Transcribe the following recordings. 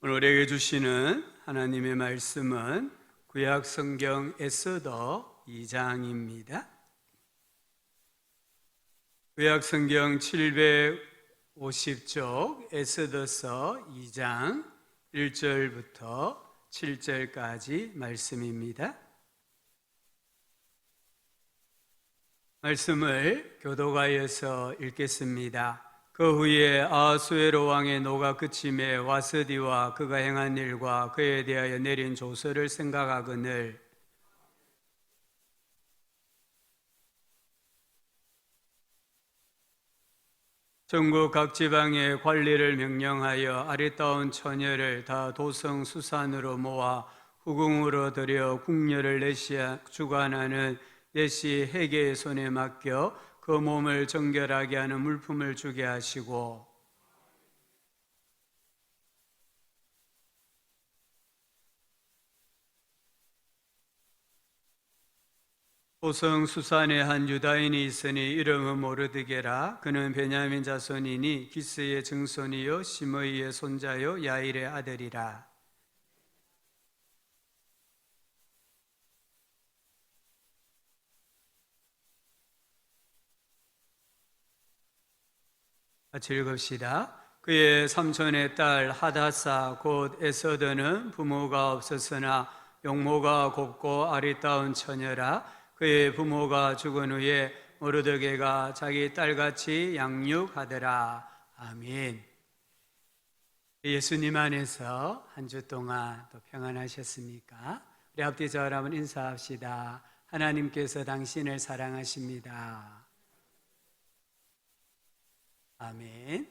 오늘 우리에게 주시는 하나님의 말씀은 구약 성경 에스더 2장입니다. 구약 성경 750쪽 에스더서 2장 1절부터 7절까지 말씀입니다. 말씀을 교독하여서 읽겠습니다. 그 후에 아하수에로 왕의 노가 그침에 와스디와 그가 행한 일과 그에 대하여 내린 조서를 생각하거늘 전국 각 지방의 관리를 명령하여 아리따운 처녀를 다 도성 수산으로 모아 후궁으로 들여 궁녀를 주관하는 내시 해계의 손에 맡겨 그 몸을 정결하게 하는 물품을 주게 하시고 도성 수산에 한 유다인이 있으니 이름은 모르드게라. 그는 베냐민 자손이니 기스의 증손이요 시므이의 손자요 야일의 아들이라. 같이 읽읍시다. 그의 삼촌의 딸 하다사 곧 에서드는 부모가 없었으나 용모가 곱고 아리따운 처녀라. 그의 부모가 죽은 후에 모르드게가 자기 딸같이 양육하더라. 아멘. 예수님 안에서 한 주 동안 또 평안하셨습니까? 우리 앞뒤 저를 한번 인사합시다. 하나님께서 당신을 사랑하십니다. 아멘.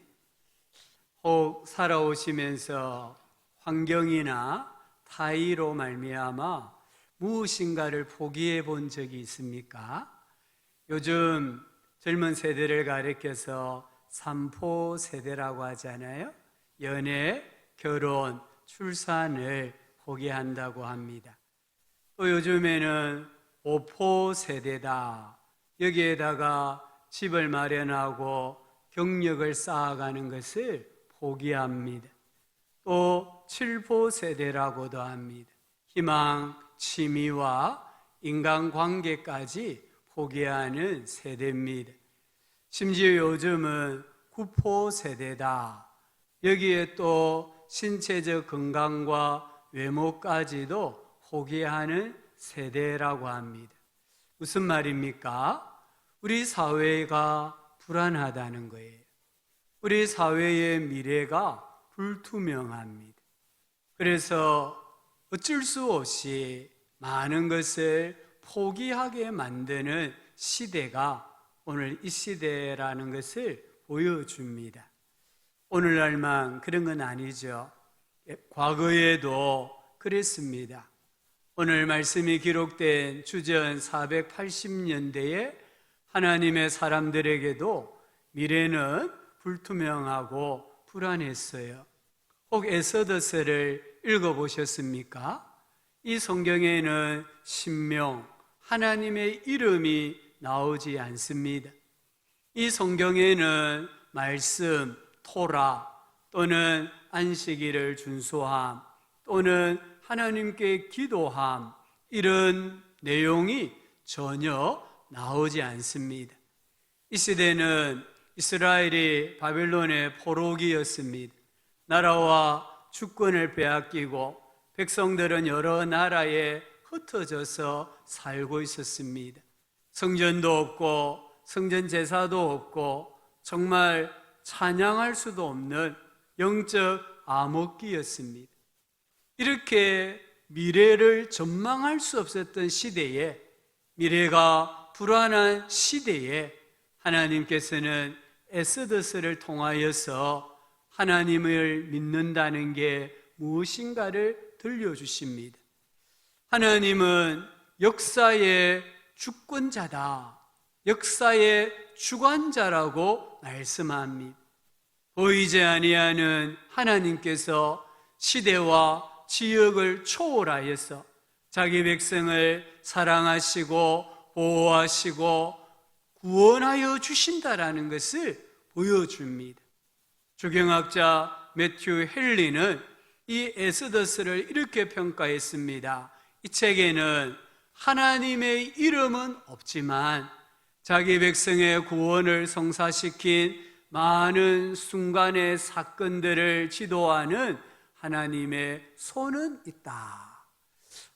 혹 살아오시면서 환경이나 타의로 말미암아 무엇인가를 포기해 본 적이 있습니까? 요즘 젊은 세대를 가리켜서 삼포 세대라고 하잖아요. 연애, 결혼, 출산을 포기한다고 합니다. 또 요즘에는 오포 세대다. 여기에다가 집을 마련하고 경력을 쌓아가는 것을 포기합니다. 또 칠포 세대라고도 합니다. 희망, 취미와 인간관계까지 포기하는 세대입니다. 심지어 요즘은 구포 세대다. 여기에 또 신체적 건강과 외모까지도 포기하는 세대라고 합니다. 무슨 말입니까? 우리 사회가 불안하다는 거예요. 우리 사회의 미래가 불투명합니다. 그래서 어쩔 수 없이 많은 것을 포기하게 만드는 시대가 오늘 이 시대라는 것을 보여줍니다. 오늘날만 그런 건 아니죠. 과거에도 그랬습니다. 오늘 말씀이 기록된 주전 480년대에 하나님의 사람들에게도 미래는 불투명하고 불안했어요. 혹 에스더서를 읽어보셨습니까? 이 성경에는 신명, 하나님의 이름이 나오지 않습니다. 이 성경에는 말씀, 토라 또는 안식일을 준수함 또는 하나님께 기도함 이런 내용이 전혀 나오지 않습니다. 이 시대는 이스라엘이 바벨론의 포로기였습니다. 나라와 주권을 빼앗기고 백성들은 여러 나라에 흩어져서 살고 있었습니다. 성전도 없고 성전 제사도 없고 정말 찬양할 수도 없는 영적 암흑기였습니다. 이렇게 미래를 전망할 수 없었던 시대에, 미래가 불안한 시대에 하나님께서는 에스더서를 통하여서 하나님을 믿는다는 게 무엇인가를 들려주십니다. 하나님은 역사의 주권자다, 역사의 주관자라고 말씀합니다. 보이지 아니하는 하나님께서 시대와 지역을 초월하여서 자기 백성을 사랑하시고 보호하시고 구원하여 주신다라는 것을 보여줍니다. 조경학자 매튜 헨리는 이 에스더스를 이렇게 평가했습니다. 이 책에는 하나님의 이름은 없지만 자기 백성의 구원을 성사시킨 많은 순간의 사건들을 지도하는 하나님의 손은 있다.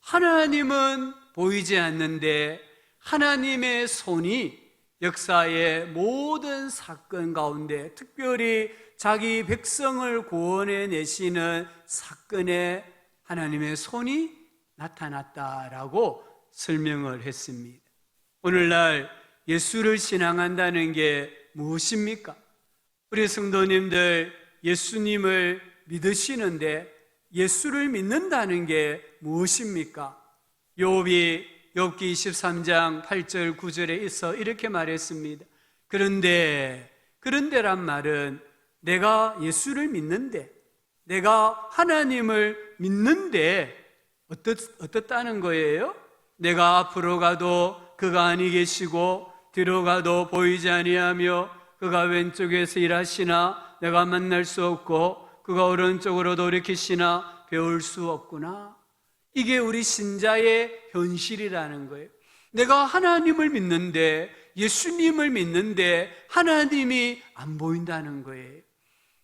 하나님은 보이지 않는데 하나님의 손이 역사의 모든 사건 가운데 특별히 자기 백성을 구원해 내시는 사건에 하나님의 손이 나타났다라고 설명을 했습니다. 오늘날 예수를 신앙한다는 게 무엇입니까? 우리 성도님들 예수님을 믿으시는데 예수를 믿는다는 게 무엇입니까? 욥기 23장 8절 9절에 있어 이렇게 말했습니다. 그런데란 말은 내가 예수를 믿는데, 내가 하나님을 믿는데 어떻다는 거예요? 내가 앞으로 가도 그가 아니 계시고 뒤로 가도 보이지 아니하며 그가 왼쪽에서 일하시나 내가 만날 수 없고 그가 오른쪽으로 돌이키시나 배울 수 없구나. 이게 우리 신자의 현실이라는 거예요. 내가 하나님을 믿는데, 예수님을 믿는데 하나님이 안 보인다는 거예요.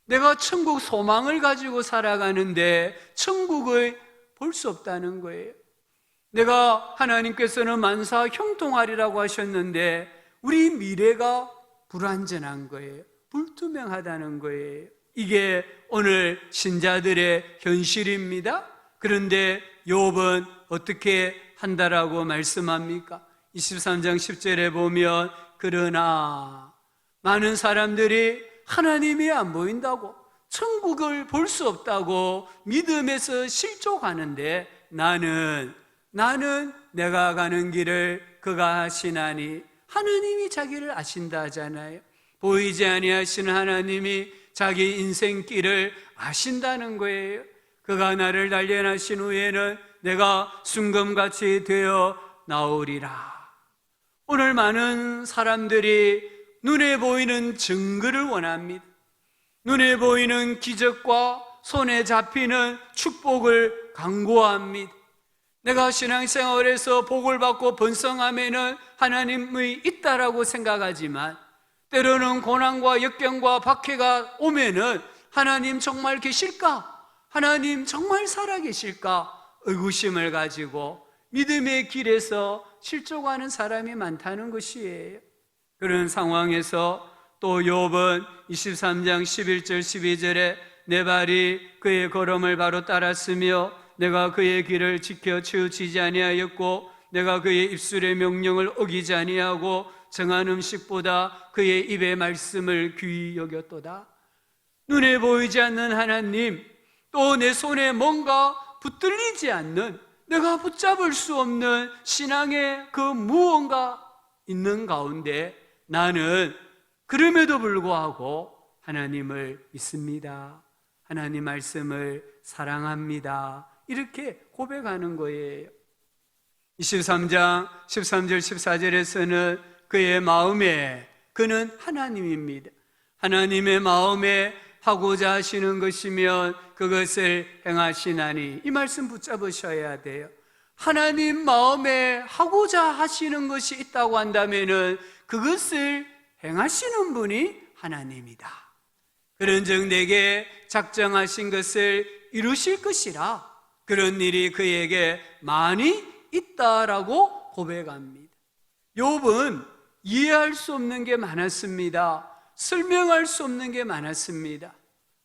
내가 천국 소망을 가지고 살아가는데 천국을 볼 수 없다는 거예요. 내가 하나님께서는 만사 형통하리라고 하셨는데 우리 미래가 불완전한 거예요. 불투명하다는 거예요. 이게 오늘 신자들의 현실입니다. 그런데 욥은 어떻게 한다라고 말씀합니까? 23장 10절에 보면 그러나 많은 사람들이 하나님이 안 보인다고, 천국을 볼 수 없다고 믿음에서 실족하는데 나는 내가 가는 길을 그가 아시나니, 하나님이 자기를 아신다 하잖아요. 보이지 아니하시는 하나님이 자기 인생길을 아신다는 거예요. 그가 나를 단련하신 후에는 내가 순금같이 되어 나오리라. 오늘 많은 사람들이 눈에 보이는 증거를 원합니다. 눈에 보이는 기적과 손에 잡히는 축복을 강구합니다. 내가 신앙생활에서 복을 받고 번성하면은 하나님이 있다라고 생각하지만 때로는 고난과 역경과 박해가 오면은 하나님 정말 계실까? 하나님 정말 살아계실까? 의구심을 가지고 믿음의 길에서 실족하는 사람이 많다는 것이에요. 그런 상황에서 또 욥은 23장 11절 12절에 내 발이 그의 걸음을 바로 따랐으며 내가 그의 길을 지켜 치우치지 아니하였고 내가 그의 입술의 명령을 어기지 아니하고 정한 음식보다 그의 입의 말씀을 귀히 여겼도다. 눈에 보이지 않는 하나님, 또 내 손에 뭔가 붙들리지 않는, 내가 붙잡을 수 없는 신앙의 그 무언가 있는 가운데 나는 그럼에도 불구하고 하나님을 믿습니다. 하나님 말씀을 사랑합니다. 이렇게 고백하는 거예요. 23장 13절 14절에서는 그의 마음에, 그는 하나님입니다. 하나님의 마음에 하고자 하시는 것이면 그것을 행하시나니, 이 말씀 붙잡으셔야 돼요. 하나님 마음에 하고자 하시는 것이 있다고 한다면은 그것을 행하시는 분이 하나님이다. 그런즉 내게 작정하신 것을 이루실 것이라, 그런 일이 그에게 많이 있다라고 고백합니다. 욥은 이해할 수 없는 게 많았습니다. 설명할 수 없는 게 많았습니다.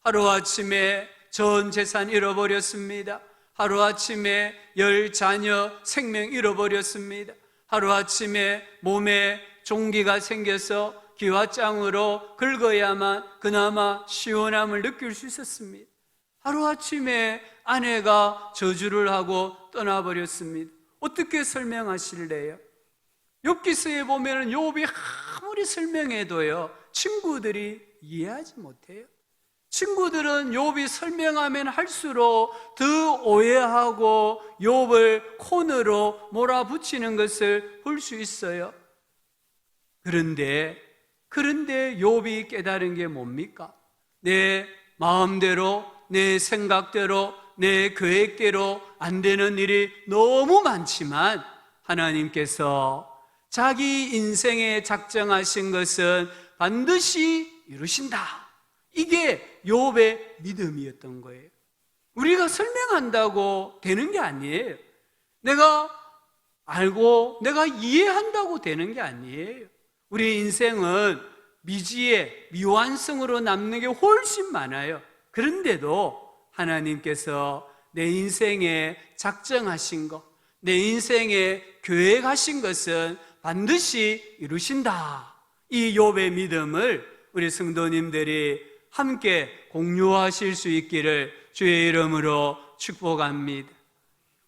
하루아침에 전 재산 잃어버렸습니다. 하루아침에 10 자녀 생명 잃어버렸습니다. 하루아침에 몸에 종기가 생겨서 기와장으로 긁어야만 그나마 시원함을 느낄 수 있었습니다. 하루아침에 아내가 저주를 하고 떠나버렸습니다. 어떻게 설명하실래요? 욥기서에 보면 욥이 아무리 설명해도요 친구들이 이해하지 못해요. 친구들은 욥이 설명하면 할수록 더 오해하고 욥을 코너로 몰아붙이는 것을 볼 수 있어요. 그런데 욥이 깨달은 게 뭡니까? 내 마음대로, 내 생각대로, 내 계획대로 안 되는 일이 너무 많지만 하나님께서 자기 인생에 작정하신 것은 반드시 이루신다. 이게 욥의 믿음이었던 거예요. 우리가 설명한다고 되는 게 아니에요. 내가 알고 내가 이해한다고 되는 게 아니에요. 우리 인생은 미지의 미완성으로 남는 게 훨씬 많아요. 그런데도 하나님께서 내 인생에 작정하신 것, 내 인생에 계획하신 것은 반드시 이루신다. 이 욥의 믿음을 우리 성도님들이 함께 공유하실 수 있기를 주의 이름으로 축복합니다.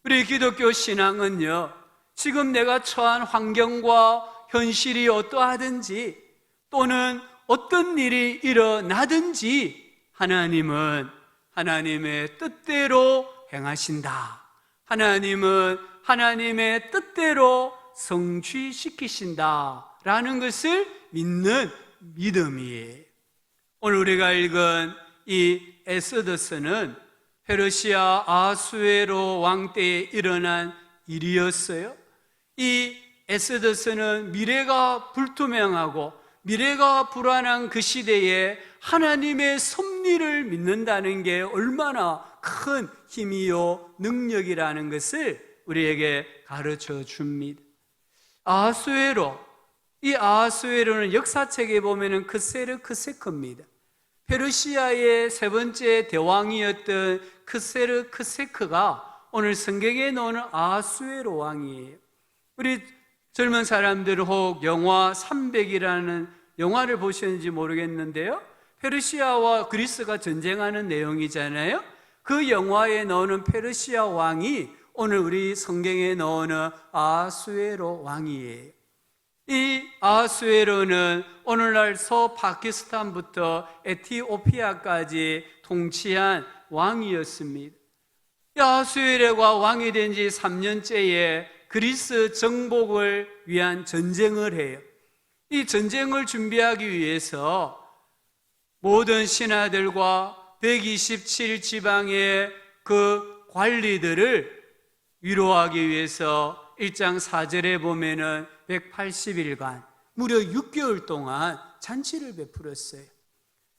우리 기독교 신앙은요, 지금 내가 처한 환경과 현실이 어떠하든지 또는 어떤 일이 일어나든지 하나님은 하나님의 뜻대로 행하신다. 하나님은 하나님의 뜻대로 성취시키신다 라는 것을 믿는 믿음이에요. 오늘 우리가 읽은 이 에스더스는 페르시아 아수에로 왕 때에 일어난 일이었어요. 이 에스더스는 미래가 불투명하고 미래가 불안한 그 시대에 하나님의 섭리를 믿는다는 게 얼마나 큰 힘이요 능력이라는 것을 우리에게 가르쳐 줍니다. 아수에로, 이 아수에로는 역사책에 보면은 크세르크세크입니다. 페르시아의 세 번째 대왕이었던 크세르크세크가 오늘 성경에 나오는 아수에로 왕이에요. 우리 젊은 사람들 혹 영화 300이라는 영화를 보셨는지 모르겠는데요, 페르시아와 그리스가 전쟁하는 내용이잖아요. 그 영화에 나오는 페르시아 왕이 오늘 우리 성경에 나오는 아수에로 왕이에요. 이 아수에로는 오늘날 서파키스탄부터 에티오피아까지 통치한 왕이었습니다. 이 아수에로가 왕이 된 지 3년째에 그리스 정복을 위한 전쟁을 해요. 이 전쟁을 준비하기 위해서 모든 신하들과 127지방의 그 관리들을 위로하기 위해서 1장 4절에 보면은 180일간 무려 6개월 동안 잔치를 베풀었어요.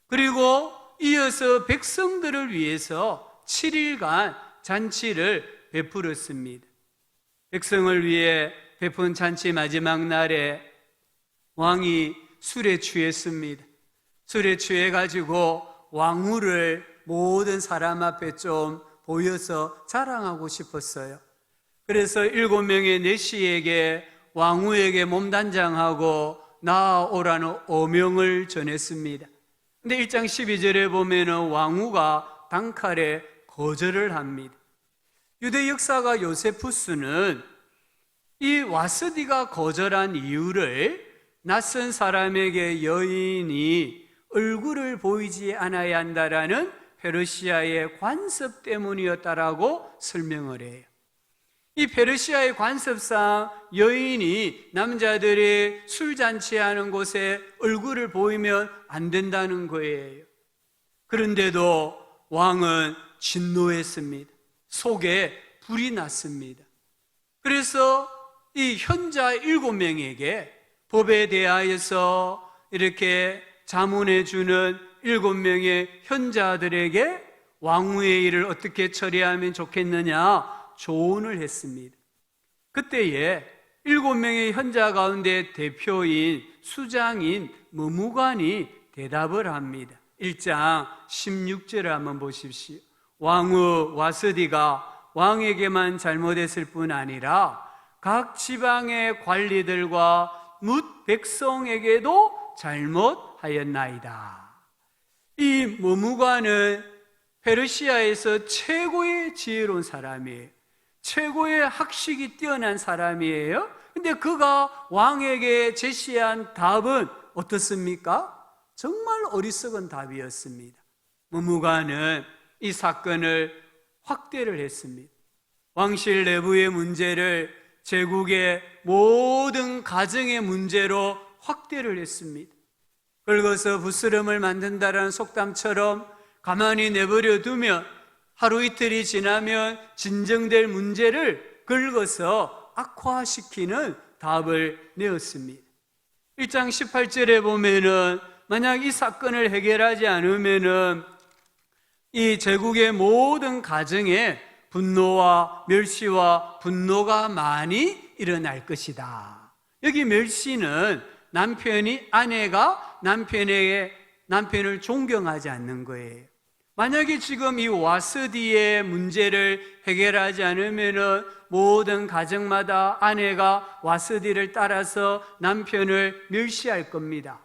그리고 이어서 백성들을 위해서 7일간 잔치를 베풀었습니다. 백성을 위해 베푼 잔치 마지막 날에 왕이 술에 취했습니다. 술에 취해가지고 왕후를 모든 사람 앞에 좀 보여서 자랑하고 싶었어요. 그래서 7명의 내시에게 왕후에게 몸단장하고 나아오라는 어명을 전했습니다. 근데 1장 12절에 보면은 왕후가 단칼에 거절을 합니다. 유대 역사가 요세푸스는 이 와스디가 거절한 이유를 낯선 사람에게 여인이 얼굴을 보이지 않아야 한다라는 페르시아의 관습 때문이었다라고 설명을 해요. 이 페르시아의 관습상 여인이 남자들이 술잔치하는 곳에 얼굴을 보이면 안 된다는 거예요. 그런데도 왕은 진노했습니다. 속에 불이 났습니다. 그래서 이 현자 7명에게 법에 대하여서 이렇게 자문해 주는 7명의 현자들에게 왕후의 일을 어떻게 처리하면 좋겠느냐 조언을 했습니다. 그때에 7명의 현자 가운데 대표인 수장인 머무관이 대답을 합니다. 1장 16절을 한번 보십시오. 왕후 와스디가 왕에게만 잘못했을 뿐 아니라 각 지방의 관리들과 뭇 백성에게도 잘못하였나이다. 이 머무관은 페르시아에서 최고의 지혜로운 사람이에요. 최고의 학식이 뛰어난 사람이에요. 근데 그가 왕에게 제시한 답은 어떻습니까? 정말 어리석은 답이었습니다. 머무관은 이 사건을 확대를 했습니다. 왕실 내부의 문제를 제국의 모든 가정의 문제로 확대를 했습니다. 긁어서 부스럼을 만든다라는 속담처럼 가만히 내버려 두면 하루 이틀이 지나면 진정될 문제를 긁어서 악화시키는 답을 내었습니다. 1장 18절에 보면은 만약 이 사건을 해결하지 않으면은 이 제국의 모든 가정에 분노와 멸시와 분노가 많이 일어날 것이다. 여기 멸시는 아내가 남편을 존경하지 않는 거예요. 만약에 지금 이 와스디의 문제를 해결하지 않으면은 모든 가정마다 아내가 와스디를 따라서 남편을 멸시할 겁니다.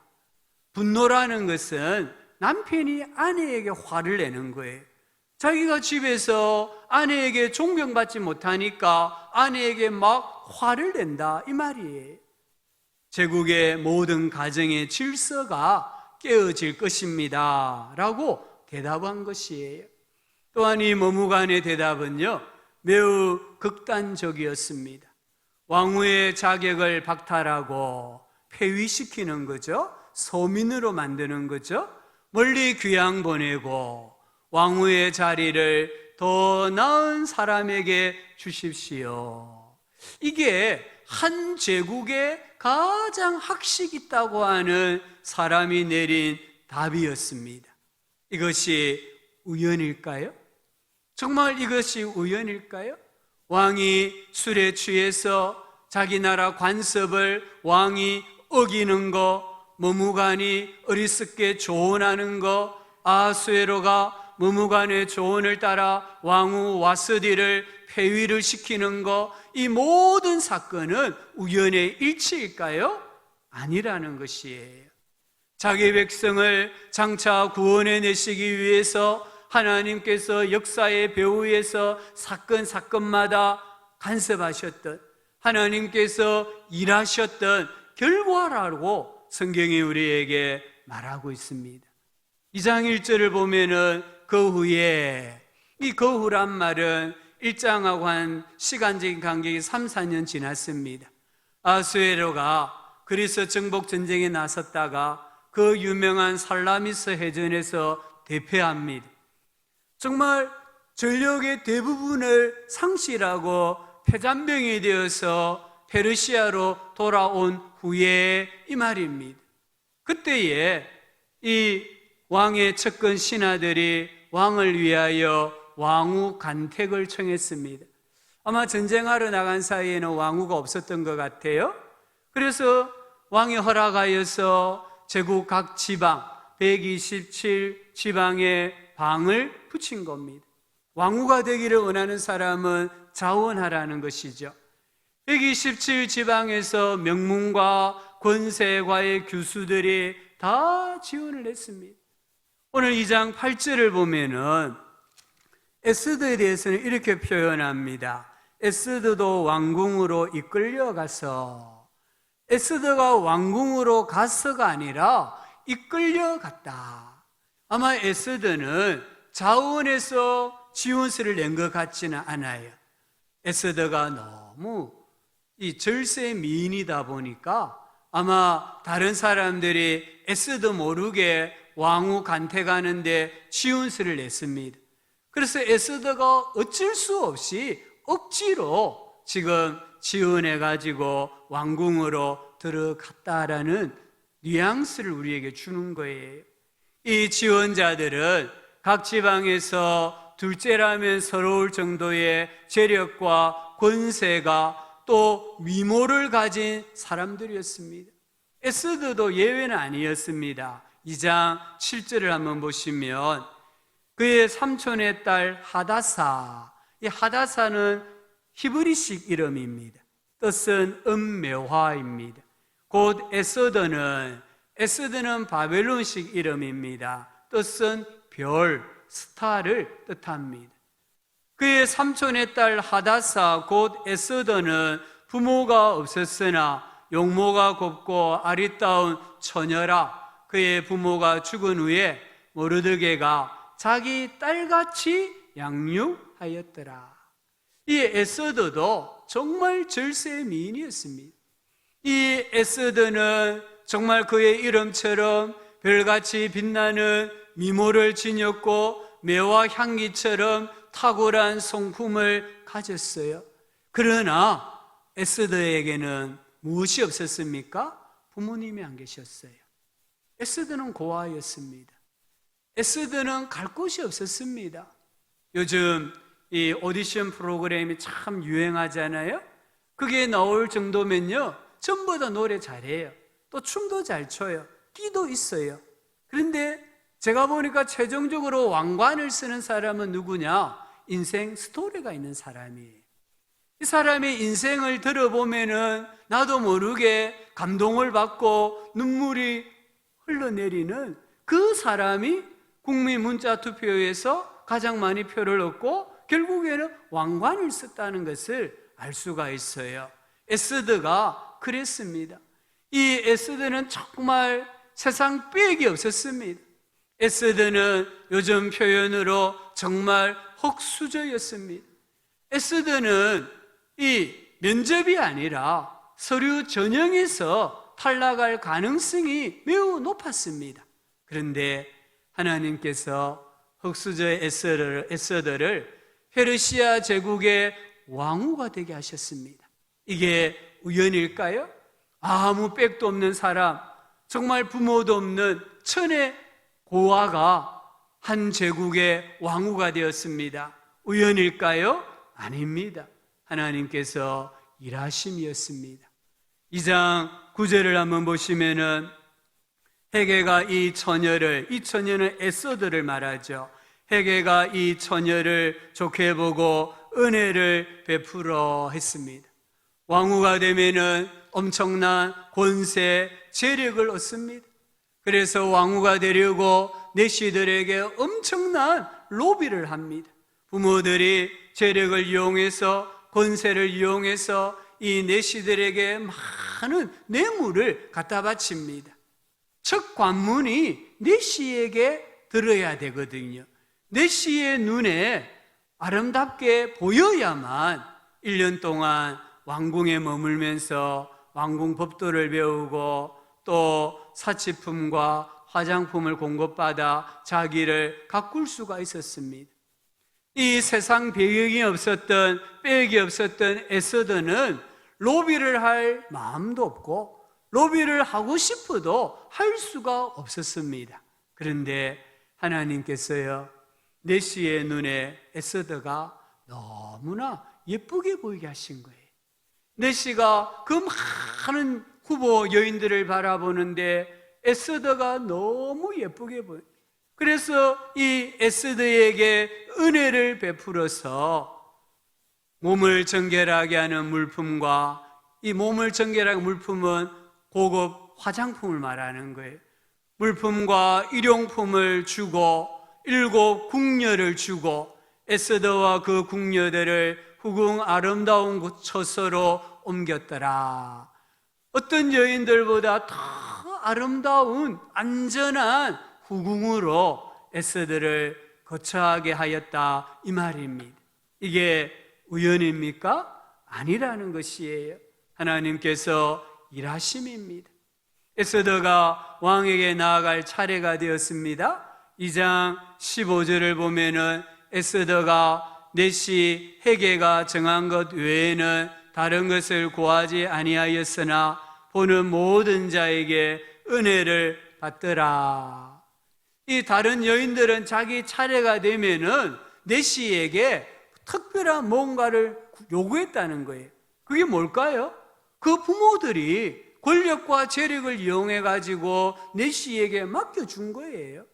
분노라는 것은 남편이 아내에게 화를 내는 거예요. 자기가 집에서 아내에게 존경받지 못하니까 아내에게 막 화를 낸다 이 말이에요. 제국의 모든 가정의 질서가 깨어질 것입니다 라고 대답한 것이에요. 또한 이 머무간의 대답은요 매우 극단적이었습니다. 왕후의 자격을 박탈하고 폐위시키는 거죠. 서민으로 만드는 거죠. 멀리 귀양 보내고 왕후의 자리를 더 나은 사람에게 주십시오. 이게 한 제국에 가장 학식 있다고 하는 사람이 내린 답이었습니다. 이것이 우연일까요? 정말 이것이 우연일까요? 왕이 술에 취해서 자기 나라 관습을 왕이 어기는 거, 머무간이 어리석게 조언하는 거, 아수에로가 머무간의 조언을 따라 왕후 와스디를 폐위를 시키는 거, 이 모든 사건은 우연의 일치일까요? 아니라는 것이에요. 자기 백성을 장차 구원해 내시기 위해서 하나님께서 역사의 배후에서 사건마다 간섭하셨던, 하나님께서 일하셨던 결과라고 성경이 우리에게 말하고 있습니다. 2장 1절을 보면은 그 후에, 이 그 후란 말은 1장하고 한 시간적인 간격이 3, 4년 지났습니다. 아수에로가 그리스 정복 전쟁에 나섰다가 그 유명한 살라미스 해전에서 대패합니다. 정말 전력의 대부분을 상실하고 패잔병이 되어서 페르시아로 돌아온 후에 이 말입니다. 그때에 이 왕의 측근 신하들이 왕을 위하여 왕후 간택을 청했습니다. 아마 전쟁하러 나간 사이에는 왕후가 없었던 것 같아요. 그래서 왕이 허락하여서 제국 각 지방 127 지방에 방을 붙인 겁니다. 왕후가 되기를 원하는 사람은 자원하라는 것이죠. 127 지방에서 명문과 권세과의 교수들이 다 지원을 했습니다. 오늘 2장 8절을 보면은 에스더에 대해서는 이렇게 표현합니다. 에스더도 왕궁으로 이끌려가서, 에스더가 왕궁으로 가서가 아니라 이끌려갔다. 아마 에스더는 자원에서 지원서를 낸 것 같지는 않아요. 에스더가 너무 이 절세 미인이다 보니까 아마 다른 사람들이 에스더 모르게 왕후 간택하는데 지원서를 냈습니다. 그래서 에스더가 어쩔 수 없이 억지로 지금 지원해가지고 왕궁으로 들어갔다라는 뉘앙스를 우리에게 주는 거예요. 이 지원자들은 각 지방에서 둘째라면 서러울 정도의 재력과 권세가 또 미모를 가진 사람들이었습니다. 에스더도 예외는 아니었습니다. 2장 7절을 한번 보시면 그의 삼촌의 딸 하다사, 이 하다사는 히브리식 이름입니다. 뜻은 음묘화입니다. 곧 에스더는 바벨론식 이름입니다. 뜻은 별, 스타를 뜻합니다. 그의 삼촌의 딸 하다사 곧 에스더는 부모가 없었으나 용모가 곱고 아리따운 처녀라. 그의 부모가 죽은 후에 모르드게가 자기 딸같이 양육하였더라. 이 에스더도 정말 절세의 미인이었습니다. 이 에스더는 정말 그의 이름처럼 별같이 빛나는 미모를 지녔고 매와 향기처럼 탁월한 성품을 가졌어요. 그러나 에스더에게는 무엇이 없었습니까? 부모님이 안 계셨어요. 에스더는 고아였습니다. 에스더는 갈 곳이 없었습니다. 요즘 이 오디션 프로그램이 참 유행하잖아요. 그게 나올 정도면요, 전부 다 노래 잘해요. 또 춤도 잘 춰요. 끼도 있어요. 그런데 제가 보니까 최종적으로 왕관을 쓰는 사람은 누구냐? 인생 스토리가 있는 사람이에요. 이 사람의 인생을 들어보면은 나도 모르게 감동을 받고 눈물이 흘러내리는 그 사람이 국민 문자 투표에서 가장 많이 표를 얻고 결국에는 왕관을 썼다는 것을 알 수가 있어요. 에스더가 그랬습니다. 이 에스더는 정말 세상 빽이 없었습니다. 에스더는 요즘 표현으로 정말 흙수저였습니다. 에스더는 이 면접이 아니라 서류 전형에서 탈락할 가능성이 매우 높았습니다. 그런데 하나님께서 흙수저의 에스더를 페르시아 제국의 왕후가 되게 하셨습니다. 이게 우연일까요? 아무 빽도 없는 사람, 정말 부모도 없는 천의 고아가 한 제국의 왕후가 되었습니다. 우연일까요? 아닙니다. 하나님께서 일하심이었습니다. 2장 9절을 한번 보시면은 헤게가 이 처녀는 에스더를 말하죠. 헤게가 이 처녀를 좋게 보고 은혜를 베풀어 했습니다. 왕후가 되면은 엄청난 권세, 재력을 얻습니다. 그래서 왕후가 되려고 내시들에게 엄청난 로비를 합니다. 부모들이 재력을 이용해서, 권세를 이용해서 이 내시들에게 많은 뇌물을 갖다 바칩니다. 첫 관문이 내시에게 들어야 되거든요. 내시의 눈에 아름답게 보여야만 1년 동안 왕궁에 머물면서 왕궁 법도를 배우고 또 사치품과 화장품을 공급받아 자기를 가꿀 수가 있었습니다. 이 세상 배경이 없었던, 빽이 없었던 에스더는 로비를 할 마음도 없고 로비를 하고 싶어도 할 수가 없었습니다. 그런데 하나님께서요, 내시의 눈에 에스더가 너무나 예쁘게 보이게 하신 거예요. 내시가 그 많은 후보 여인들을 바라보는데 에스더가 너무 예쁘게 보여요. 그래서 이 에스더에게 은혜를 베풀어서 몸을 정결하게 하는 물품과, 이 몸을 정결하게 하는 물품은 고급 화장품을 말하는 거예요. 물품과 일용품을 주고 7 궁녀를 주고 에스더와 그 궁녀들을 후궁 아름다운 곳으로 옮겼더라. 어떤 여인들보다 더 아름다운 안전한 후궁으로 에스더를 거처하게 하였다, 이 말입니다. 이게 우연입니까? 아니라는 것이에요. 하나님께서 일하심입니다. 에스더가 왕에게 나아갈 차례가 되었습니다. 2장 15절을 보면은 에스더가 내시 헤게가 정한 것 외에는 다른 것을 구하지 아니하였으나 보는 모든 자에게 은혜를 받더라. 이 다른 여인들은 자기 차례가 되면은 내시에게 특별한 뭔가를 요구했다는 거예요. 그게 뭘까요? 그 부모들이 권력과 재력을 이용해 가지고 내시에게 맡겨준 거예요.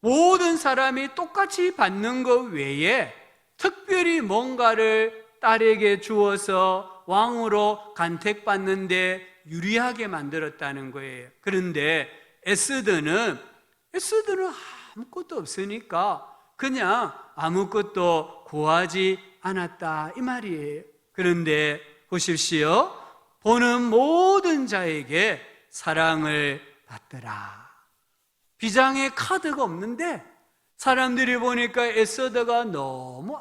모든 사람이 똑같이 받는 것 외에 특별히 뭔가를 딸에게 주어서 왕으로 간택받는데 유리하게 만들었다는 거예요. 그런데 에스더는 아무것도 없으니까 그냥 아무것도 구하지 않았다, 이 말이에요. 그런데 보십시오. 보는 모든 자에게 사랑을 받더라. 비장의 카드가 없는데 사람들이 보니까 에스더가 너무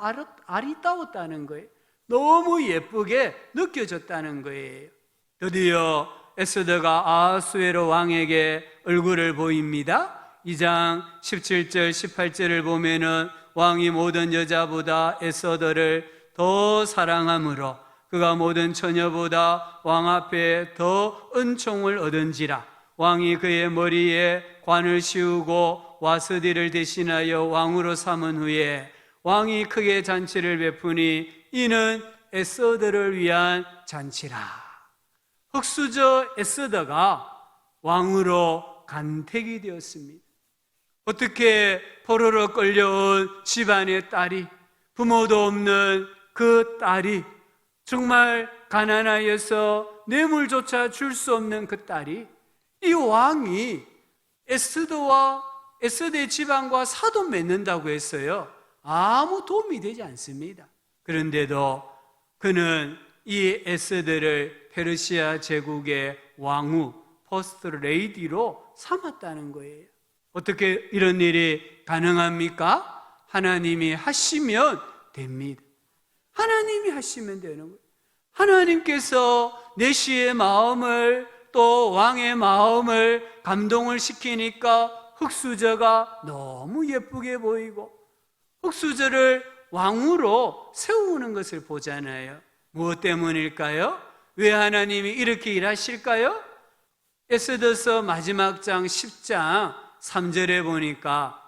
아리따웠다는 거예요. 너무 예쁘게 느껴졌다는 거예요. 드디어 에스더가 아하수에로 왕에게 얼굴을 보입니다. 2장 17절 18절을 보면은 왕이 모든 여자보다 에스더를 더 사랑하므로 그가 모든 처녀보다 왕 앞에 더 은총을 얻은지라. 왕이 그의 머리에 관을 씌우고 와스디를 대신하여 왕으로 삼은 후에 왕이 크게 잔치를 베푸니 이는 에스더를 위한 잔치라. 흑수저 에스더가 왕으로 간택이 되었습니다. 어떻게 포로로 끌려온 집안의 딸이, 부모도 없는 그 딸이, 정말 가난하여서 뇌물조차 줄 수 없는 그 딸이, 이 왕이 에스더의 집안과 사돈 맺는다고 했어요. 아무 도움이 되지 않습니다. 그런데도 그는 이 에스더를 페르시아 제국의 왕후, 퍼스트 레이디로 삼았다는 거예요. 어떻게 이런 일이 가능합니까? 하나님이 하시면 됩니다. 하나님이 하시면 되는 거예요. 하나님께서 내시의 마음을, 또 왕의 마음을 감동을 시키니까 흑수저가 너무 예쁘게 보이고 흑수저를 왕으로 세우는 것을 보잖아요. 무엇 때문일까요? 왜 하나님이 이렇게 일하실까요? 에스더서 마지막 장 10장 3절에 보니까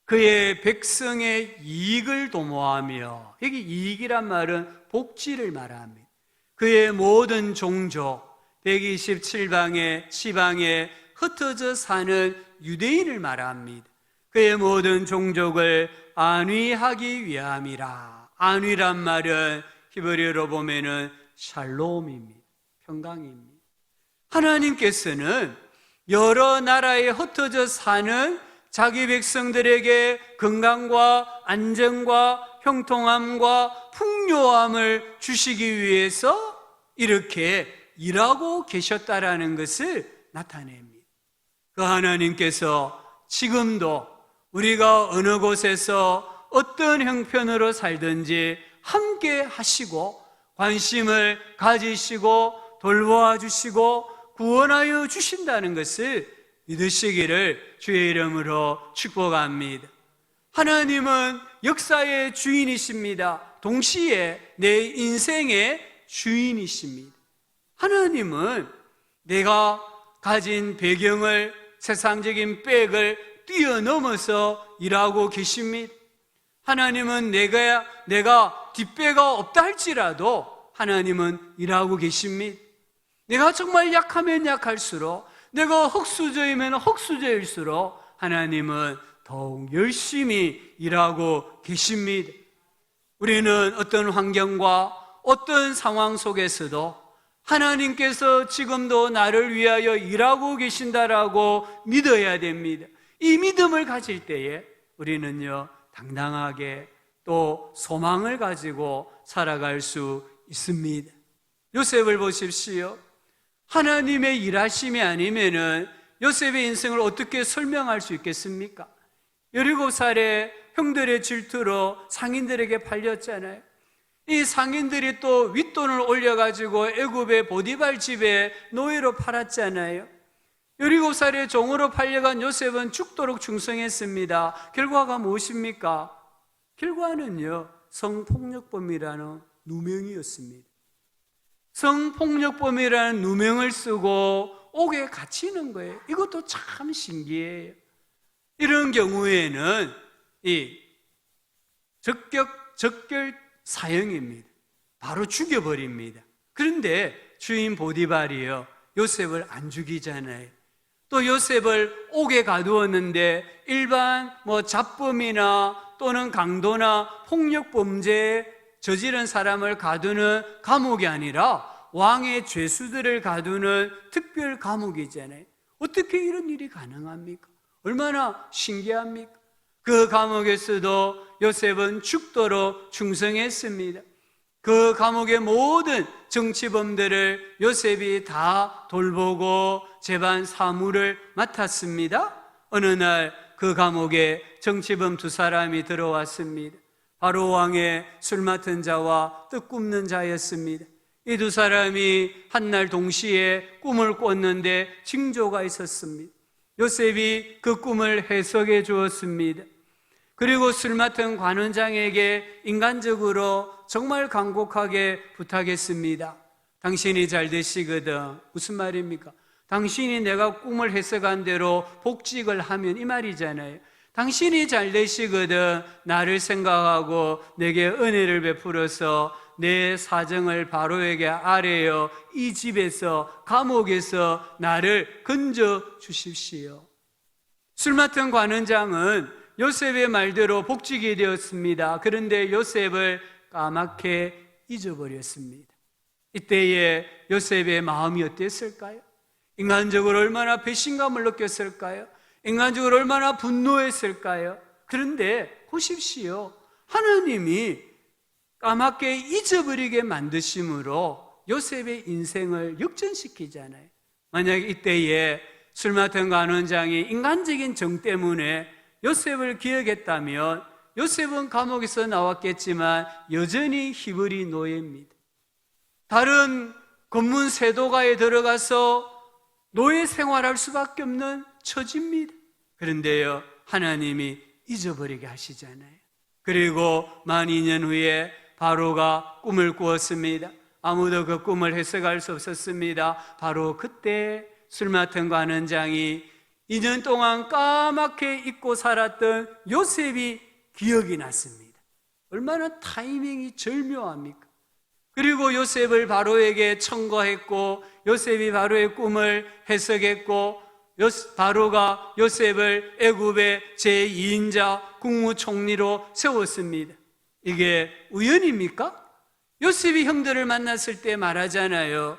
그의 백성의 이익을 도모하며, 여기 이익이란 말은 복지를 말합니다. 그의 모든 종족 127방의 지방에 흩어져 사는 유대인을 말합니다. 그의 모든 종족을 안위하기 위함이라. 안위란 말은 히브리어로 보면은 샬롬입니다. 평강입니다. 하나님께서는 여러 나라에 흩어져 사는 자기 백성들에게 건강과 안정과 형통함과 풍요함을 주시기 위해서 이렇게 일하고 계셨다라는 것을 나타냅니다. 그 하나님께서 지금도 우리가 어느 곳에서 어떤 형편으로 살든지 함께 하시고 관심을 가지시고 돌보아 주시고 구원하여 주신다는 것을 믿으시기를 주의 이름으로 축복합니다. 하나님은 역사의 주인이십니다. 동시에 내 인생의 주인이십니다. 하나님은 내가 가진 배경을, 세상적인 백을 뛰어넘어서 일하고 계십니다. 하나님은 내가 뒷배가 없다 할지라도 하나님은 일하고 계십니다. 내가 정말 약하면 약할수록, 내가 흑수저이면 흑수저일수록 하나님은 더욱 열심히 일하고 계십니다. 우리는 어떤 환경과 어떤 상황 속에서도 하나님께서 지금도 나를 위하여 일하고 계신다라고 믿어야 됩니다. 이 믿음을 가질 때에 우리는요, 당당하게 또 소망을 가지고 살아갈 수 있습니다. 요셉을 보십시오. 하나님의 일하심이 아니면은 요셉의 인생을 어떻게 설명할 수 있겠습니까? 17살에 형들의 질투로 상인들에게 팔렸잖아요. 이 상인들이 또 윗돈을 올려가지고 애굽의 보디발 집에 노예로 팔았잖아요. 17살에 종으로 팔려간 요셉은 죽도록 충성했습니다. 결과가 무엇입니까? 결과는요, 성폭력범이라는 누명이었습니다. 성폭력범이라는 누명을 쓰고 옥에 갇히는 거예요. 이것도 참 신기해요. 이런 경우에는 이 적결 사형입니다. 바로 죽여버립니다. 그런데 주인 보디발이요, 요셉을 안 죽이잖아요. 또 요셉을 옥에 가두었는데 일반 잡범이나 또는 강도나 폭력 범죄에 저지른 사람을 가두는 감옥이 아니라 왕의 죄수들을 가두는 특별 감옥이잖아요. 어떻게 이런 일이 가능합니까? 얼마나 신기합니까? 그 감옥에서도 요셉은 죽도록 충성했습니다. 그 감옥의 모든 정치범들을 요셉이 다 돌보고 재반 사무를 맡았습니다. 어느 날 그 감옥에 정치범 2사람이 들어왔습니다. 바로 왕의 술 맡은 자와 떡 굽는 자였습니다. 이 2사람이 한날 동시에 꿈을 꿨는데 징조가 있었습니다. 요셉이 그 꿈을 해석해 주었습니다. 그리고 술 맡은 관원장에게 인간적으로 정말 간곡하게 부탁했습니다. 당신이 잘 되시거든. 무슨 말입니까? 당신이 내가 꿈을 해석한 대로 복직을 하면, 이 말이잖아요. 당신이 잘 되시거든 나를 생각하고 내게 은혜를 베풀어서 내 사정을 바로에게 아뢰어 이 집에서, 감옥에서 나를 건져 주십시오. 술 맡은 관원장은 요셉의 말대로 복직이 되었습니다. 그런데 요셉을 까맣게 잊어버렸습니다. 이때에 요셉의 마음이 어땠을까요? 인간적으로 얼마나 배신감을 느꼈을까요? 인간적으로 얼마나 분노했을까요? 그런데 보십시오. 하나님이 까맣게 잊어버리게 만드심으로 요셉의 인생을 역전시키잖아요. 만약 이때에 술 맡은 관원장이 인간적인 정 때문에 요셉을 기억했다면 요셉은 감옥에서 나왔겠지만 여전히 히브리 노예입니다. 다른 검문 세도가에 들어가서 노예 생활할 수밖에 없는 처지입니다. 그런데요, 하나님이 잊어버리게 하시잖아요. 그리고 만 2년 후에 바로가 꿈을 꾸었습니다. 아무도 그 꿈을 해석할 수 없었습니다. 바로 그때 술 맡은 관원장이 2년 동안 까맣게 잊고 살았던 요셉이 기억이 났습니다. 얼마나 타이밍이 절묘합니까? 그리고 요셉을 바로에게 청구했고 요셉이 바로의 꿈을 해석했고 바로가 요셉을 애굽의 제2인자 국무총리로 세웠습니다. 이게 우연입니까? 요셉이 형들을 만났을 때 말하잖아요.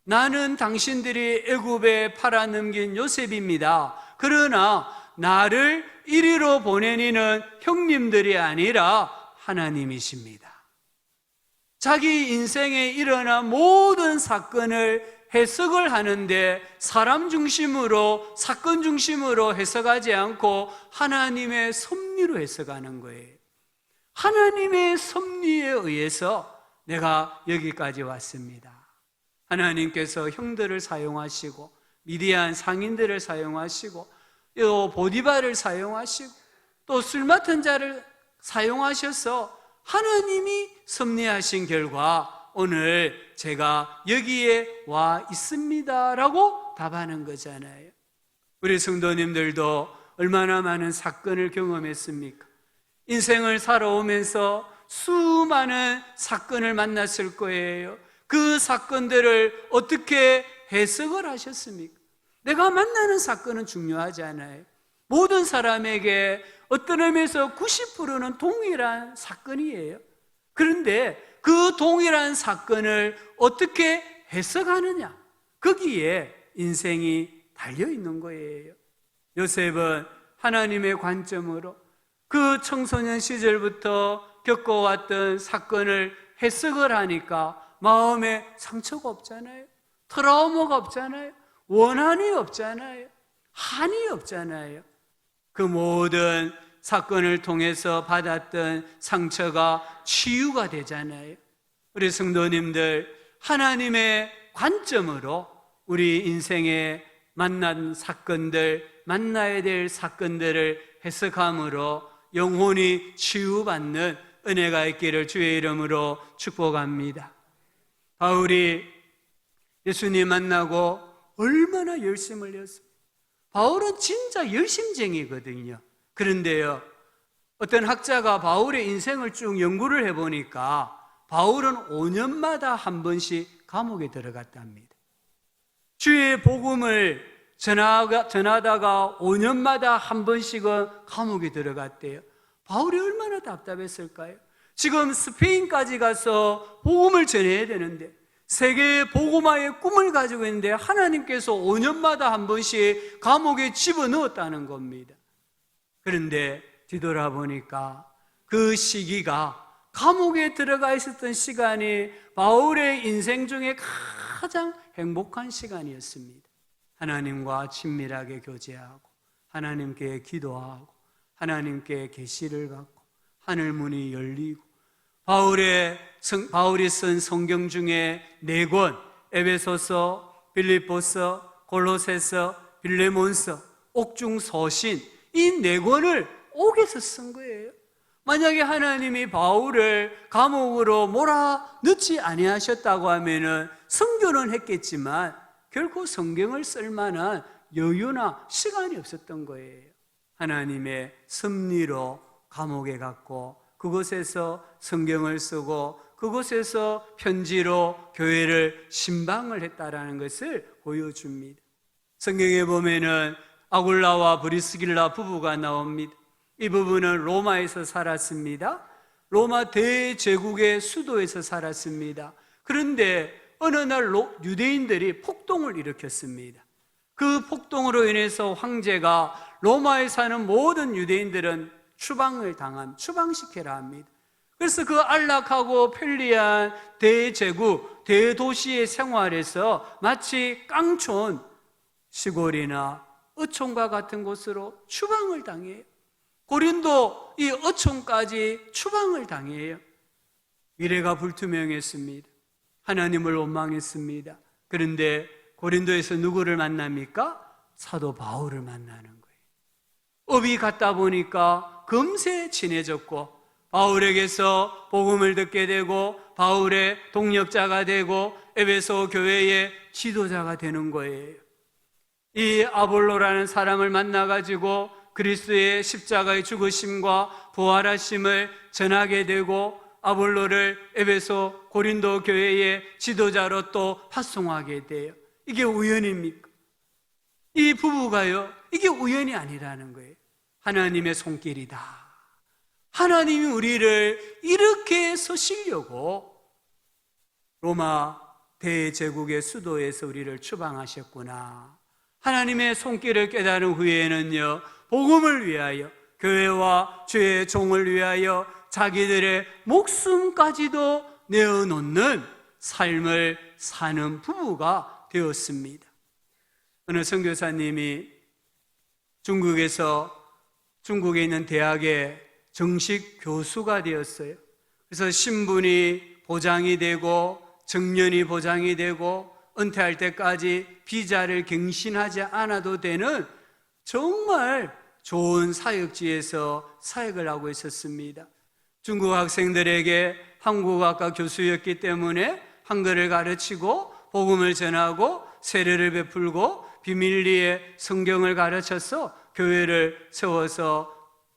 나는 당신들이 애굽에 팔아넘긴 요셉입니다. 그러나 나를 이리로 보낸 이는 형님들이 아니라 하나님이십니다. 자기 인생에 일어난 모든 사건을 해석을 하는데 사람 중심으로, 사건 중심으로 해석하지 않고 하나님의 섭리로 해석하는 거예요. 하나님의 섭리에 의해서 내가 여기까지 왔습니다. 하나님께서 형들을 사용하시고 미디안 상인들을 사용하시고 또 보디발을 사용하시고 또 술 맡은 자를 사용하셔서 하나님이 섭리하신 결과 오늘 제가 여기에 와 있습니다라고 답하는 거잖아요. 우리 성도님들도 얼마나 많은 사건을 경험했습니까? 인생을 살아오면서 수많은 사건을 만났을 거예요. 그 사건들을 어떻게 해석을 하셨습니까? 내가 만나는 사건은 중요하지 않아요. 모든 사람에게 어떤 의미에서 90%는 동일한 사건이에요. 그런데 그 동일한 사건을 어떻게 해석하느냐, 거기에 인생이 달려있는 거예요. 요셉은 하나님의 관점으로 그 청소년 시절부터 겪어왔던 사건을 해석을 하니까 마음에 상처가 없잖아요. 트라우마가 없잖아요. 원한이 없잖아요. 한이 없잖아요. 그 모든 사건을 통해서 받았던 상처가 치유가 되잖아요. 우리 성도님들, 하나님의 관점으로 우리 인생에 만난 사건들, 만나야 될 사건들을 해석함으로 영혼이 치유받는 은혜가 있기를 주의 이름으로 축복합니다. 바울이 예수님 만나고 얼마나 열심을 했습니까? 바울은 진짜 열심쟁이거든요. 그런데요, 어떤 학자가 바울의 인생을 쭉 연구를 해보니까 바울은 5년마다 한 번씩 감옥에 들어갔답니다. 주의 복음을 전하다가 5년마다 한 번씩은 감옥에 들어갔대요. 바울이 얼마나 답답했을까요? 지금 스페인까지 가서 복음을 전해야 되는데, 세계의 복음화의 꿈을 가지고 있는데 하나님께서 5년마다 한 번씩 감옥에 집어넣었다는 겁니다. 그런데 뒤돌아보니까 그 시기가, 감옥에 들어가 있었던 시간이 바울의 인생 중에 가장 행복한 시간이었습니다. 하나님과 친밀하게 교제하고 하나님께 기도하고 하나님께 계시를 받고 하늘 문이 열리고 바울이 쓴 성경 중에 4권, 에베소서, 빌립보서, 골로새서, 빌레몬서, 옥중 서신, 이 4권을 옥에서 쓴 거예요. 만약에 하나님이 바울을 감옥으로 몰아넣지 아니하셨다고 하면은 선교는 했겠지만 결코 성경을 쓸 만한 여유나 시간이 없었던 거예요. 하나님의 섭리로 감옥에 갔고 그곳에서 성경을 쓰고 그곳에서 편지로 교회를 신방을 했다라는 것을 보여줍니다. 성경에 보면은 아굴라와 브리스길라 부부가 나옵니다. 이 부부는 로마에서 살았습니다. 로마 대제국의 수도에서 살았습니다. 그런데 어느 날 유대인들이 폭동을 일으켰습니다. 그 폭동으로 인해서 황제가 로마에 사는 모든 유대인들은 추방시켜라 합니다. 그래서 그 안락하고 편리한 대제국, 대도시의 생활에서 마치 깡촌, 시골이나 어촌과 같은 곳으로 추방을 당해요. 고린도 이 어촌까지 추방을 당해요. 미래가 불투명했습니다. 하나님을 원망했습니다. 그런데 고린도에서 누구를 만납니까? 사도 바울을 만나는 거예요. 업이 갔다 보니까 금세 친해졌고 바울에게서 복음을 듣게 되고 바울의 동역자가 되고 에베소 교회의 지도자가 되는 거예요. 이 아볼로라는 사람을 만나가지고 그리스도의 십자가의 죽으심과 부활하심을 전하게 되고 아볼로를 에베소 고린도 교회의 지도자로 또 파송하게 돼요. 이게 우연입니까? 이 부부가요, 이게 우연이 아니라는 거예요. 하나님의 손길이다. 하나님이 우리를 이렇게 서시려고 로마 대제국의 수도에서 우리를 추방하셨구나. 하나님의 손길을 깨달은 후에는요, 복음을 위하여, 교회와 주의 종을 위하여 자기들의 목숨까지도 내어놓는 삶을 사는 부부가 되었습니다. 어느 선교사님이 중국에 있는 대학의 정식 교수가 되었어요. 그래서 신분이 보장이 되고 정년이 보장이 되고 은퇴할 때까지 비자를 갱신하지 않아도 되는 정말 좋은 사역지에서 사역을 하고 있었습니다. 중국 학생들에게 한국어학과 교수였기 때문에 한글을 가르치고 복음을 전하고 세례를 베풀고 비밀리에 성경을 가르쳐서 교회를 세워서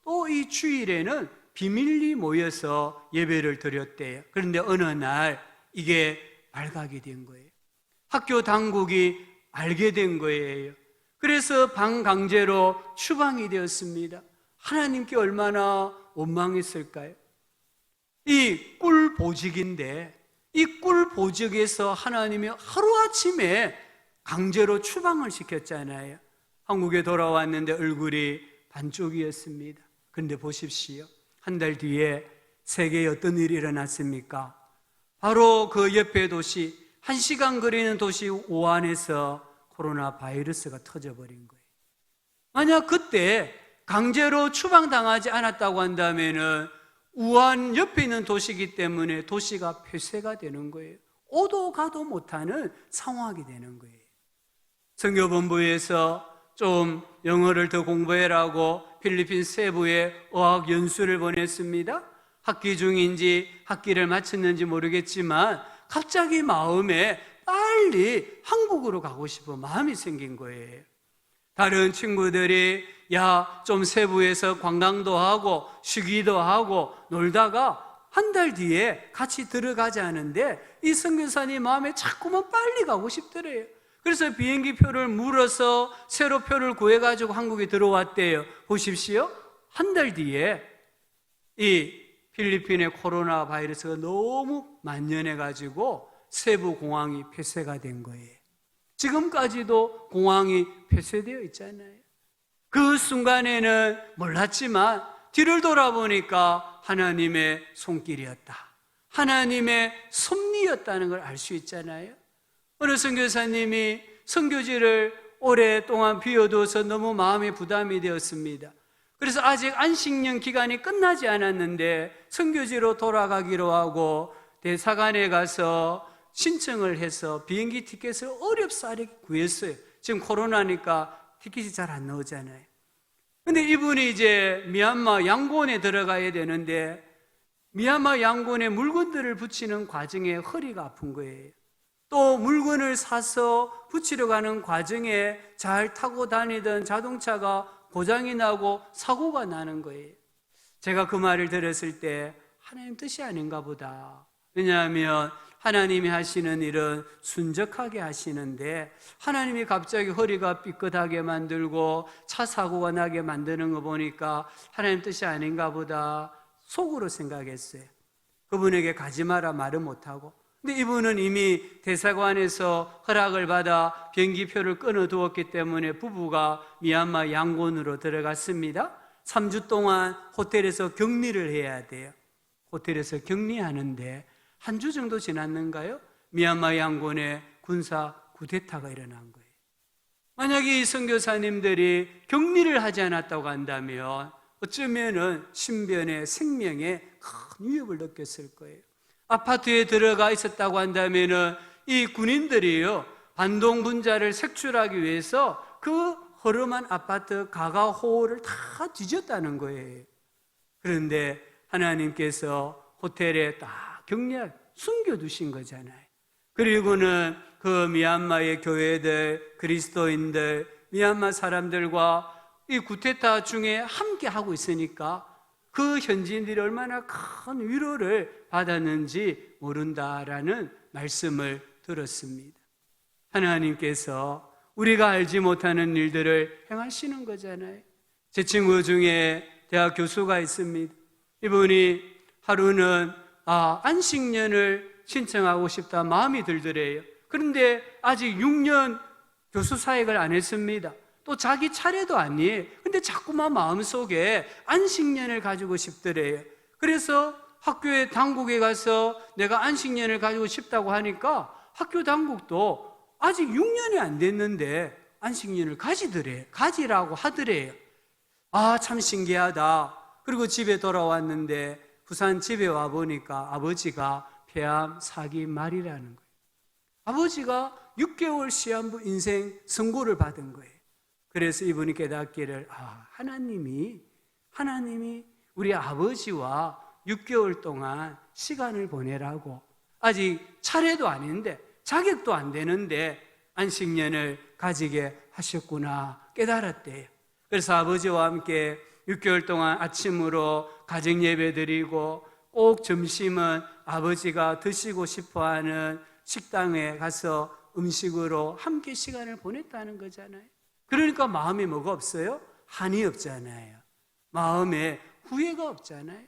또 이 주일에는 비밀리 모여서 예배를 드렸대요. 그런데 어느 날 이게 발각이 된 거예요. 학교 당국이 알게 된 거예요. 그래서 반강제로 추방이 되었습니다. 하나님께 얼마나 원망했을까요? 이 꿀보직인데 이 꿀보직에서 하나님이 하루아침에 강제로 추방을 시켰잖아요. 한국에 돌아왔는데 얼굴이 반쪽이었습니다. 그런데 보십시오. 한 달 뒤에 세계에 어떤 일이 일어났습니까? 바로 그 옆에 도시, 1시간 거리는 도시 우한에서 코로나 바이러스가 터져버린 거예요. 만약 그때 강제로 추방당하지 않았다고 한다면은 우한 옆에 있는 도시이기 때문에 도시가 폐쇄가 되는 거예요. 오도 가도 못하는 상황이 되는 거예요. 선교본부에서 좀 영어를 더 공부해라고 필리핀 세부에 어학 연수를 보냈습니다. 학기 중인지 학기를 마쳤는지 모르겠지만 갑자기 마음에 빨리 한국으로 가고 싶은 마음이 생긴 거예요. 다른 친구들이 좀 세부에서 관광도 하고 쉬기도 하고 놀다가 한 달 뒤에 같이 들어가자는데 이 선교사님 마음에 자꾸만 빨리 가고 싶더래요. 그래서 비행기 표를 물어서 새로 표를 구해가지고 한국에 들어왔대요. 보십시오. 한 달 뒤에 이 필리핀의 코로나 바이러스가 너무 만연해가지고 세부 공항이 폐쇄가 된 거예요. 지금까지도 공항이 폐쇄되어 있잖아요. 그 순간에는 몰랐지만 뒤를 돌아보니까 하나님의 손길이었다. 하나님의 섭리였다는 걸 알 수 있잖아요. 어느 선교사님이 선교지를 오랫동안 비워두어서 너무 마음에 부담이 되었습니다. 그래서 아직 안식년 기간이 끝나지 않았는데 선교지로 돌아가기로 하고 대사관에 가서 신청을 해서 비행기 티켓을 어렵사리 구했어요. 지금 코로나니까 티켓이 잘 안 나오잖아요. 근데 이분이 이제 미얀마 양곤에 들어가야 되는데 미얀마 양곤에 물건들을 붙이는 과정에 허리가 아픈 거예요. 또 물건을 사서 붙이러 가는 과정에 잘 타고 다니던 자동차가 고장이 나고 사고가 나는 거예요. 제가 그 말을 들었을 때 하나님 뜻이 아닌가 보다. 왜냐하면 하나님이 하시는 일은 순적하게 하시는데 하나님이 갑자기 허리가 삐끗하게 만들고 차 사고가 나게 만드는 거 보니까 하나님 뜻이 아닌가 보다 속으로 생각했어요. 그분에게 가지 마라 말은 못하고. 근데 이분은 이미 대사관에서 허락을 받아 비행기표를 끊어두었기 때문에 부부가 미얀마 양곤으로 들어갔습니다. 3주 동안 호텔에서 격리를 해야 돼요. 호텔에서 격리하는데 한 주 정도 지났는가요? 미얀마 양곤에 군사 쿠데타가 일어난 거예요. 만약에 이 선교사님들이 격리를 하지 않았다고 한다면 어쩌면은 신변의 생명에 큰 위협을 느꼈을 거예요. 아파트에 들어가 있었다고 한다면은 이 군인들이요 반동 분자를 색출하기 위해서 그 허름한 아파트 가가호를 다 뒤졌다는 거예요. 그런데 하나님께서 호텔에 딱 격리하게 숨겨두신 거잖아요. 그리고는 그 미얀마의 교회들, 그리스도인들, 미얀마 사람들과 이 쿠데타 중에 함께 하고 있으니까 그 현지인들이 얼마나 큰 위로를 받았는지 모른다라는 말씀을 들었습니다. 하나님께서 우리가 알지 못하는 일들을 행하시는 거잖아요. 제 친구 중에 대학 교수가 있습니다. 이분이 하루는 안식년을 신청하고 싶다 마음이 들더래요. 그런데 아직 6년 교수 사역을 안 했습니다. 또 자기 차례도 아니에요. 근데 자꾸만 마음속에 안식년을 가지고 싶더래요. 그래서 학교에 당국에 가서 내가 안식년을 가지고 싶다고 하니까 학교 당국도 아직 6년이 안 됐는데 안식년을 가지라고 하더래요. 참 신기하다. 그리고 집에 돌아왔는데 부산 집에 와보니까 아버지가 폐암 4기 말이라는 거예요. 아버지가 6개월 시한부 인생 선고를 받은 거예요. 그래서 이분이 깨닫기를 하나님이 우리 아버지와 6개월 동안 시간을 보내라고 아직 차례도 아닌데 자격도 안 되는데 안식년을 가지게 하셨구나 깨달았대요. 그래서 아버지와 함께 6개월 동안 아침으로 가정 예배 드리고 꼭 점심은 아버지가 드시고 싶어하는 식당에 가서 음식으로 함께 시간을 보냈다는 거잖아요. 그러니까 마음에 뭐가 없어요? 한이 없잖아요. 마음에 후회가 없잖아요.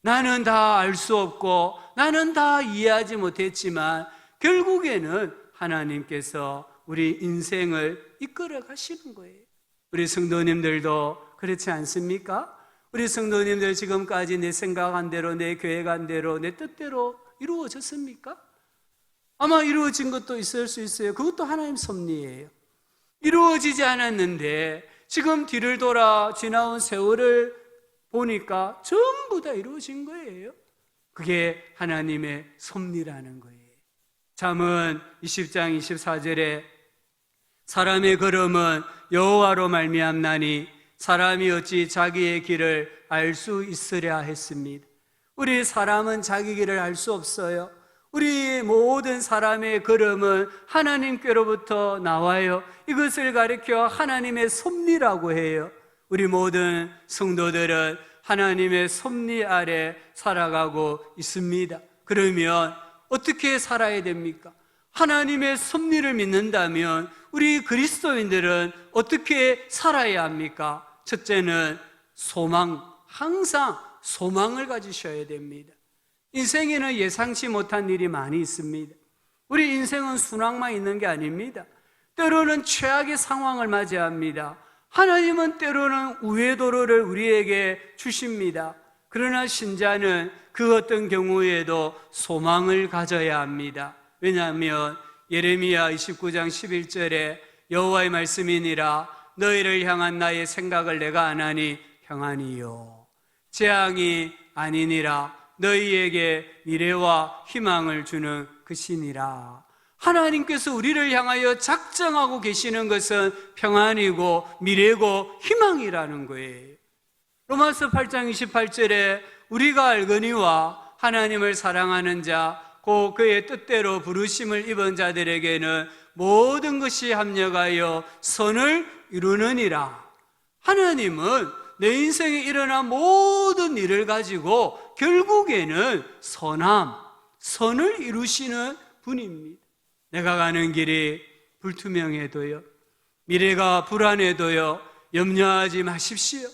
나는 다 알 수 없고 나는 다 이해하지 못했지만 결국에는 하나님께서 우리 인생을 이끌어 가시는 거예요. 우리 성도님들도 그렇지 않습니까? 우리 성도님들 지금까지 내 생각한 대로, 내 계획한 대로, 내 뜻대로 이루어졌습니까? 아마 이루어진 것도 있을 수 있어요. 그것도 하나님 섭리예요. 이루어지지 않았는데 지금 뒤를 돌아 지나온 세월을 보니까 전부 다 이루어진 거예요. 그게 하나님의 섭리라는 거예요. 잠언 20장 24절에 사람의 걸음은 여호와로 말미암나니 사람이 어찌 자기의 길을 알 수 있으랴 했습니다. 우리 사람은 자기 길을 알 수 없어요. 우리 모든 사람의 걸음은 하나님께로부터 나와요. 이것을 가리켜 하나님의 섭리라고 해요. 우리 모든 성도들은 하나님의 섭리 아래 살아가고 있습니다. 그러면 어떻게 살아야 됩니까? 하나님의 섭리를 믿는다면 우리 그리스도인들은 어떻게 살아야 합니까? 첫째는 소망, 항상 소망을 가지셔야 됩니다. 인생에는 예상치 못한 일이 많이 있습니다. 우리 인생은 순항만 있는 게 아닙니다. 때로는 최악의 상황을 맞이합니다. 하나님은 때로는 우회 도로를 우리에게 주십니다. 그러나 신자는 그 어떤 경우에도 소망을 가져야 합니다. 왜냐하면 예레미야 29장 11절에 여호와의 말씀이니라 너희를 향한 나의 생각을 내가 아나니 평안이요 재앙이 아니니라 너희에게 미래와 희망을 주는 것이니라. 하나님께서 우리를 향하여 작정하고 계시는 것은 평안이고 미래고 희망이라는 거예요. 로마서 8장 28절에 우리가 알거니와 하나님을 사랑하는 자 곧 그의 뜻대로 부르심을 입은 자들에게는 모든 것이 합력하여 선을 이루느니라. 하나님은 내 인생에 일어난 모든 일을 가지고 결국에는 선을 이루시는 분입니다. 내가 가는 길이 불투명해도요, 미래가 불안해도요, 염려하지 마십시오.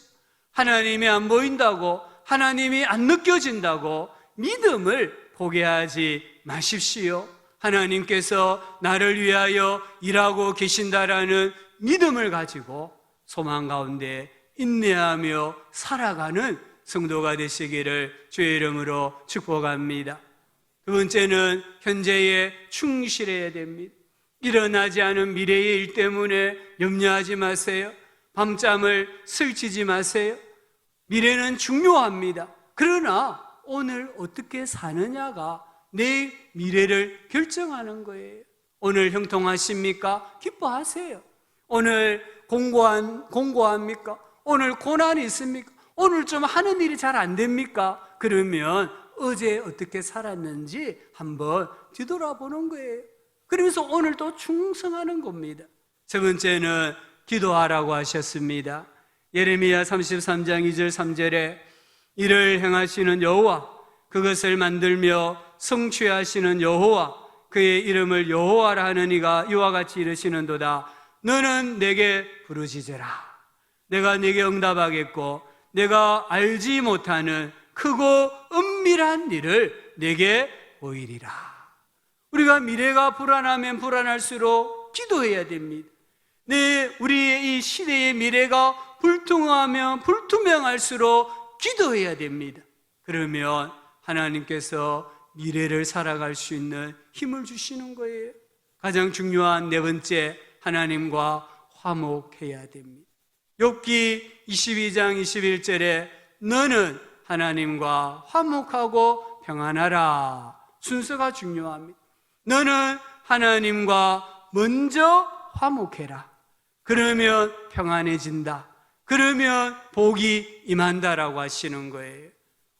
하나님이 안 보인다고, 하나님이 안 느껴진다고 믿음을 포기하지 마십시오. 하나님께서 나를 위하여 일하고 계신다라는 믿음을 가지고 소망 가운데 인내하며 살아가는 성도가 되시기를 주의 이름으로 축복합니다. 두 번째는 현재에 충실해야 됩니다. 일어나지 않은 미래의 일 때문에 염려하지 마세요. 밤잠을 설치지 마세요. 미래는 중요합니다. 그러나 오늘 어떻게 사느냐가 내 미래를 결정하는 거예요. 오늘 형통하십니까? 기뻐하세요. 오늘 공고합니까? 오늘 고난이 있습니까? 오늘 좀 하는 일이 잘 안 됩니까? 그러면 어제 어떻게 살았는지 한번 뒤돌아보는 거예요. 그러면서 오늘 또 충성하는 겁니다. 세 번째는 기도하라고 하셨습니다. 예레미야 33장 2절 3절에 이를 행하시는 여호와, 그것을 만들며 성취하시는 여호와, 그의 이름을 여호와라 하는 이가 이와 같이 이르시는도다. 너는 내게 부르짖으라. 내가 네게 응답하겠고 내가 알지 못하는 크고 은밀한 일을 내게 보이리라. 우리가 미래가 불안하면 불안할수록 기도해야 됩니다. 우리의 이 시대의 미래가 불투명하면 불투명할수록 기도해야 됩니다. 그러면 하나님께서 미래를 살아갈 수 있는 힘을 주시는 거예요. 가장 중요한 네 번째, 하나님과 화목해야 됩니다. 욥기 22장 21절에 너는 하나님과 화목하고 평안하라. 순서가 중요합니다. 너는 하나님과 먼저 화목해라. 그러면 평안해진다. 그러면 복이 임한다라고 하시는 거예요.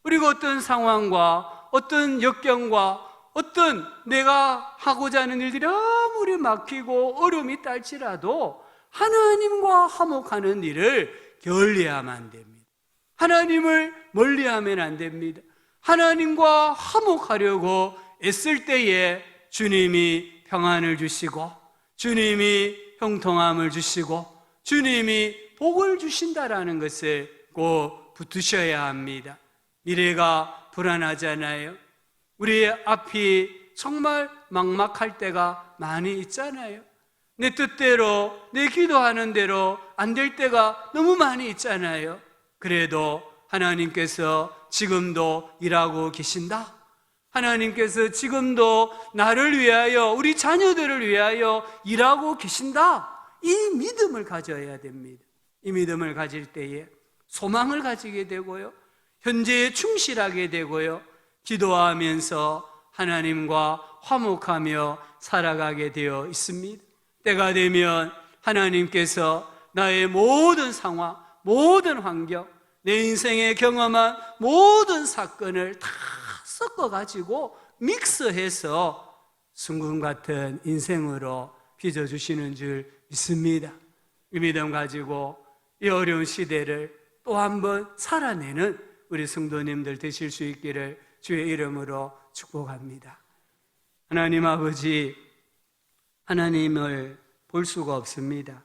그리고 어떤 상황과 어떤 역경과 어떤 내가 하고자 하는 일들이 아무리 막히고 어려움이 있다 할지라도 하나님과 화목하는 일을 게을리하면 안 됩니다. 하나님을 멀리하면 안 됩니다. 하나님과 화목하려고 애쓸 때에 주님이 평안을 주시고 주님이 형통함을 주시고 주님이 복을 주신다라는 것을 꼭 붙드셔야 합니다. 미래가 불안하잖아요. 우리의 앞이 정말 막막할 때가 많이 있잖아요. 내 뜻대로, 내 기도하는 대로 안 될 때가 너무 많이 있잖아요. 그래도 하나님께서 지금도 일하고 계신다. 하나님께서 지금도 나를 위하여, 우리 자녀들을 위하여 일하고 계신다. 이 믿음을 가져야 됩니다. 이 믿음을 가질 때에 소망을 가지게 되고요, 현재에 충실하게 되고요, 기도하면서 하나님과 화목하며 살아가게 되어 있습니다. 때가 되면 하나님께서 나의 모든 상황, 모든 환경, 내 인생에 경험한 모든 사건을 다 섞어가지고 믹스해서 순금 같은 인생으로 빚어주시는 줄 믿습니다. 이 믿음 가지고 이 어려운 시대를 또 한번 살아내는 우리 성도님들 되실 수 있기를 주의 이름으로 축복합니다. 하나님 아버지, 하나님을 볼 수가 없습니다.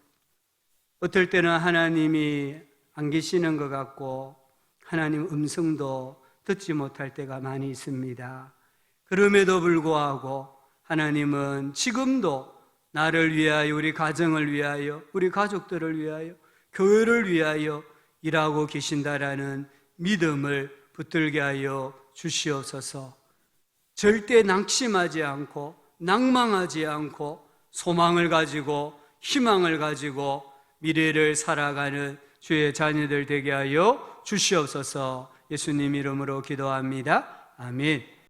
어떨 때는 하나님이 안 계시는 것 같고 하나님 음성도 듣지 못할 때가 많이 있습니다. 그럼에도 불구하고 하나님은 지금도 나를 위하여, 우리 가정을 위하여, 우리 가족들을 위하여, 교회를 위하여 일하고 계신다라는 믿음을 붙들게 하여 주시옵소서. 절대 낙심하지 않고 낭망하지 않고 소망을 가지고 희망을 가지고 미래를 살아가는 주의 자녀들 되게 하여 주시옵소서. 예수님 이름으로 기도합니다. 아멘.